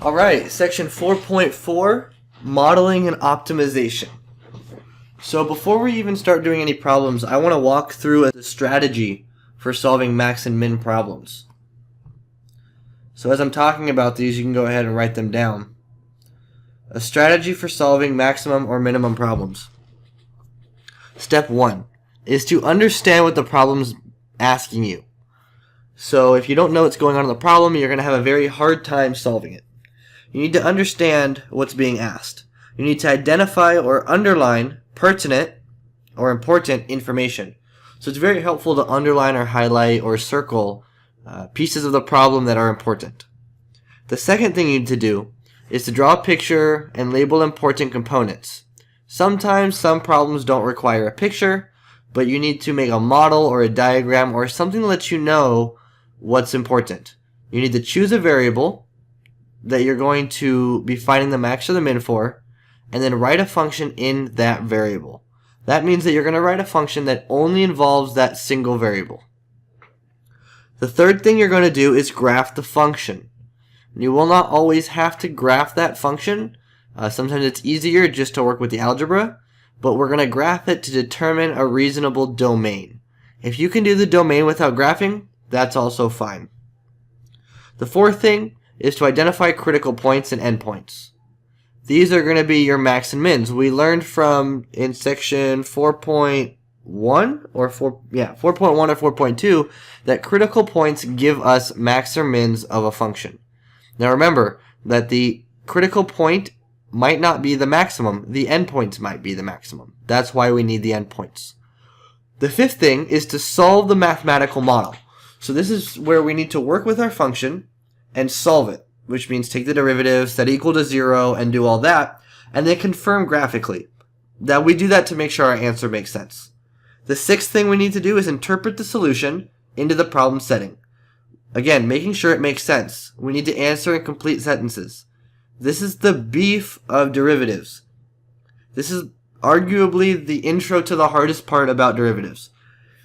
Alright, section 4.4, modeling and optimization. So before we even start doing any problems, I want to walk through a strategy for solving max and min problems. So as I'm talking about these, you can go ahead and write them down. A strategy for solving maximum or minimum problems. Step 1 is to understand what the problem's asking you. So if you don't know what's going on in the problem, you're going to have a very hard time solving it. You need to understand what's being asked. You need to identify or underline pertinent or important information. So it's very helpful to underline or highlight or circle pieces of the problem that are important. The second thing you need to do is to draw a picture and label important components. Sometimes some problems don't require a picture, but you need to make a model or a diagram or something to let you know what's important. You need to choose a variable that you're going to be finding the max or the min for, and then write a function in that variable. That means that you're going to write a function that only involves that single variable. The third thing you're going to do is graph the function. You will not always have to graph that function. Sometimes it's easier just to work with the algebra, but we're going to graph it to determine a reasonable domain. If you can do the domain without graphing, that's also fine. The fourth thing is to identify critical points and endpoints. These are going to be your max and mins. We learned from in section 4.1 or 4.2 that critical points give us max or mins of a function. Now remember that the critical point might not be the maximum. The endpoints might be the maximum. That's why we need the endpoints. The fifth thing is to solve the mathematical model. So this is where we need to work with our function and solve it, which means take the derivative, set it equal to 0, and do all that, and then confirm graphically that we do that to make sure our answer makes sense. The sixth thing we need to do is interpret the solution into the problem setting. Again, making sure it makes sense. We need to answer in complete sentences. This is the beef of derivatives. This is arguably the intro to the hardest part about derivatives.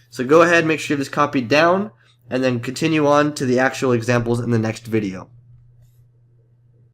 So go ahead, make sure you have this copied down, and then continue on to the actual examples in the next video.